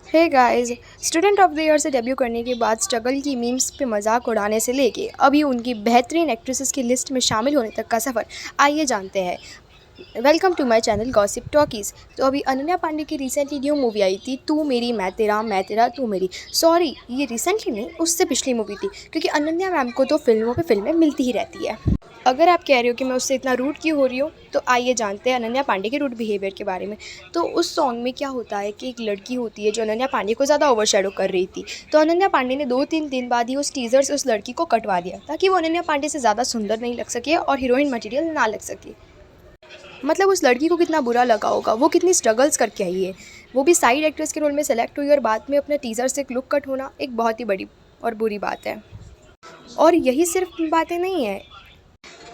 Hey guys. Student of the year से debut करने के बाद स्ट्रगल की मीम्स पे मजाक उड़ाने से लेके अभी उनकी बेहतरीन एक्ट्रेसेस की लिस्ट में शामिल होने तक का सफ़र आइए जानते हैं। Welcome to my channel Gossip Talkies. तो अभी अनन्या पांडे की रिसेंटली न्यू मूवी आई थी, तू मेरी मैं तेरा तू मेरी। सॉरी, ये रिसेंटली नहीं, उससे पिछली मूवी थी, क्योंकि अनन्या मैम को तो फिल्मों पे फिल्में मिलती ही रहती है। अगर आप कह रहे हो कि मैं उससे इतना रूड क्यों हो रही हूँ, तो आइए जानते हैं अनन्या पांडे के रूड बिहेवियर के बारे में। तो उस सॉन्ग में क्या होता है कि एक लड़की होती है जो अनन्या पांडे को ज़्यादा ओवरशैडो कर रही थी। तो अनन्या पांडे ने 2-3 दिन बाद ही उस टीज़र से उस लड़की को कटवा दिया, ताकि वो अनन्या पांडे से ज़्यादा सुंदर नहीं लग सके और हीरोइन मटेरियल ना लग सके। मतलब उस लड़की को कितना बुरा लगा होगा, वो कितनी स्ट्रगल्स करके आई है, वो भी साइड एक्ट्रेस के रोल में सेलेक्ट हुई और बाद में अपने टीज़र से एक लुक कट होना एक बहुत ही बड़ी और बुरी बात है। और यही सिर्फ बातें नहीं है,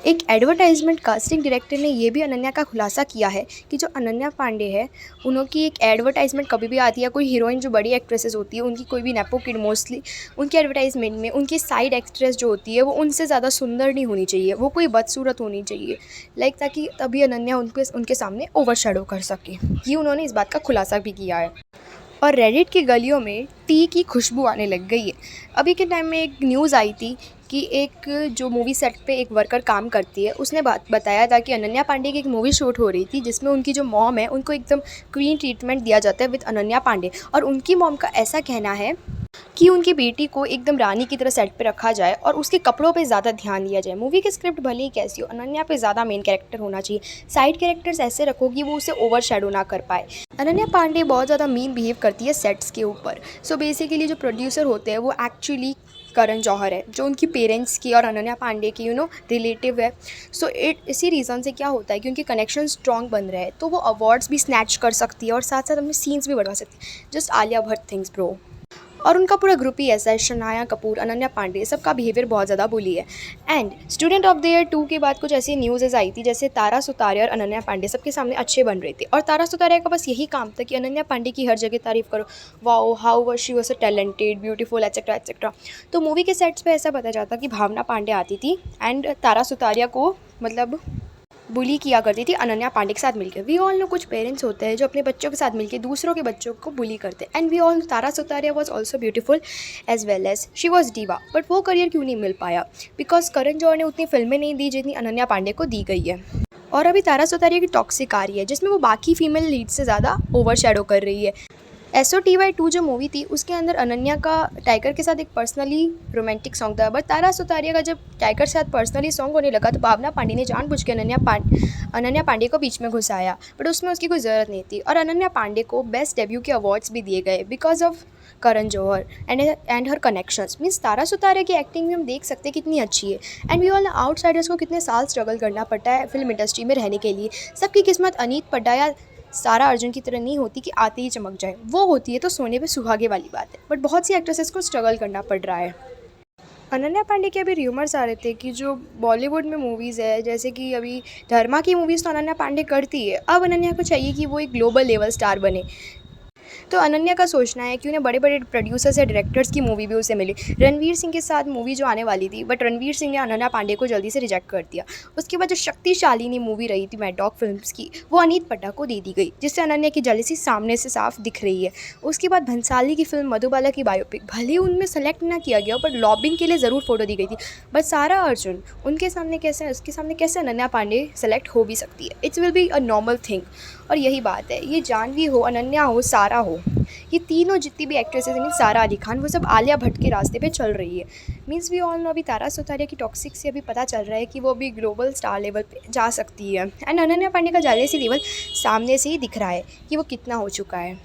एक एडवर्टाइजमेंट कास्टिंग डायरेक्टर ने ये भी अनन्या का खुलासा किया है कि जो अनन्या पांडे है, उनकी एक एडवर्टाइजमेंट कभी भी आती है, कोई हीरोइन जो बड़ी एक्ट्रेसेस होती है उनकी कोई भी नेपो किड मोस्टली उनकी एडवर्टाइजमेंट में उनकी साइड एक्ट्रेस जो होती है वो उनसे ज़्यादा सुंदर नहीं होनी चाहिए, वो कोई बदसूरत होनी चाहिए, लाइक ताकि तभी अनन्या उनके सामने ओवरशैडो कर सके। ये उन्होंने इस बात का खुलासा भी किया है। और रेडिट की गलियों में टी की खुशबू आने लग गई है। अभी के टाइम में एक न्यूज़ आई थी कि एक जो मूवी सेट पे एक वर्कर काम करती है, उसने बताया था कि अनन्या पांडे की एक मूवी शूट हो रही थी जिसमें उनकी जो मॉम है उनको एकदम क्वीन ट्रीटमेंट दिया जाता है विद अनन्या पांडे। और उनकी मॉम का ऐसा कहना है कि उनकी बेटी को एकदम रानी की तरह सेट पे रखा जाए और उसके कपड़ों पे ज़्यादा ध्यान दिया जाए। मूवी की स्क्रिप्ट भले ही कैसी हो, अनन्या पे ज़्यादा मेन कैरेक्टर होना चाहिए, साइड कैरेक्टर्स ऐसे रखो कि वो उसे ओवर शेडो ना कर पाए। अनन्या पांडे बहुत ज़्यादा मीन बिहेव करती है सेट्स के ऊपर। सो बेसिकली जो प्रोड्यूसर होते हैं वो एक्चुअली करण जौहर है, जो उनकी पेरेंट्स की और अनन्या पांडे की रिलेटिव है। सो इसी रीज़न से क्या होता है कि उनके कनेक्शन स्ट्रॉन्ग बन रहे हैं, तो वो अवार्ड्स भी स्नैच कर सकती है और साथ साथ अपने सीन्स भी बढ़वा सकती है। Just Alia Bhatt things bro. और उनका पूरा ग्रुप ही ऐसा है, शनाया कपूर, अनन्या पांडे, सबका बिहेवियर बहुत ज़्यादा बुली है। And student of the year 2 के बाद कुछ ऐसी न्यूज़ आई थी जैसे तारा सुतारिया और अनन्या पांडे सबके सामने अच्छे बन रहे थे, और तारा सुतारिया का बस यही काम था कि अनन्या पांडे की हर जगह तारीफ़ करो, wow how were she was a talented beautiful etcetera etcetera. तो मूवी के सेट्स पे ऐसा पता जाता कि भावना पांडे आती थी एंड तारा सुतारिया को मतलब बुली किया करती थी अनन्या पांडे के साथ मिलकर। वी ऑल नो कुछ पेरेंट्स होते हैं जो अपने बच्चों के साथ मिलकर दूसरों के बच्चों को बुली करते हैं। And we all Tara Sutaria was also beautiful as well as she was diva, but वो करियर क्यों नहीं मिल पाया? बिकॉज करण जौहर ने उतनी फिल्में नहीं दी जितनी अनन्या पांडे को दी गई है। और अभी तारा सुतारिया की टॉक्सिक आ रही है जिसमें वो बाकी फीमेल लीड से ज़्यादा ओवर शेडो कर रही है। SOTY 2 जो मूवी थी उसके अंदर अनन्या का टाइगर के साथ एक पर्सनली रोमांटिक सॉन्ग था, बट तारा सुतारिया का जब टाइगर के साथ पर्सनली सॉन्ग होने लगा तो भावना पांडे ने जानबूझ के अनन्या पांडे को बीच में घुसाया, बट उसमें उसकी कोई ज़रूरत नहीं थी। और अनन्या पांडे को बेस्ट डेब्यू के अवार्ड्स भी दिए गए because of Karan Johar and her connections. Means Tara Sutaria की एक्टिंग भी हम देख सकते हैं कितनी अच्छी है। एंड वी ऑल आउटसाइडर्स को कितने साल स्ट्रगल करना पड़ता है फिल्म इंडस्ट्री में रहने के लिए। सबकी किस्मत अनीत पड्डा या सारा अर्जुन की तरह नहीं होती कि आते ही चमक जाए, वो होती है तो सोने पे सुहागे वाली बात है, बट बहुत सी एक्ट्रेसेस को स्ट्रगल करना पड़ रहा है। अनन्या पांडे के अभी र्यूमर्स आ रहे थे कि जो बॉलीवुड में मूवीज़ है, जैसे कि अभी धर्मा की मूवीज़ तो अनन्या पांडे करती है, अब अनन्या को चाहिए कि वो एक ग्लोबल लेवल स्टार बने। तो अनन्या का सोचना है कि उन्हें बड़े बड़े प्रोड्यूसर्स या डायरेक्टर्स की मूवी भी उसे मिली। रणवीर सिंह के साथ मूवी जो आने वाली थी, बट रणवीर सिंह ने अनन्या पांडे को जल्दी से रिजेक्ट कर दिया। उसके बाद जो शक्तिशाली मूवी रही थी मैड डॉग फिल्म्स की, वो अनीत पड्डा को दे दी गई, जिससे अनन्या की जेलसी सामने से साफ दिख रही है। उसके बाद भंसाली की फिल्म मधुबाला की बायोपिक, भले ही उनमें सेलेक्ट ना किया गया बट लॉबिंग के लिए ज़रूर फोटो दी गई थी, बट सारा अर्जुन उसके सामने कैसे अनन्या पांडे सेलेक्ट हो भी सकती है? It's will be a normal thing. और यही बात है, ये जानवी हो, अनन्या हो, सारा हो, ये तीनों जितनी भी एक्ट्रेसेस हैं, सारा अली खान, वो सब आलिया भट्ट के रास्ते पे चल रही है। मीन्स वी ऑल नो अभी तारा सुतारिया की टॉक्सिक से अभी पता चल रहा है कि वो अभी ग्लोबल स्टार लेवल पे जा सकती है। एंड अनन्या पांडे का जेलसी लेवल सामने से ही दिख रहा है कि वो कितना हो चुका है।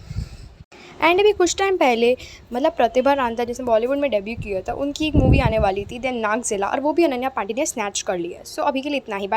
एंड अभी कुछ टाइम पहले मतलब प्रतिभा रांता जिसने बॉलीवुड में डेब्यू किया था, उनकी एक मूवी आने वाली थी देन नागजिला, और वो भी अनन्या पांडे ने स्नैच कर लिया। सो अभी के लिए इतना ही।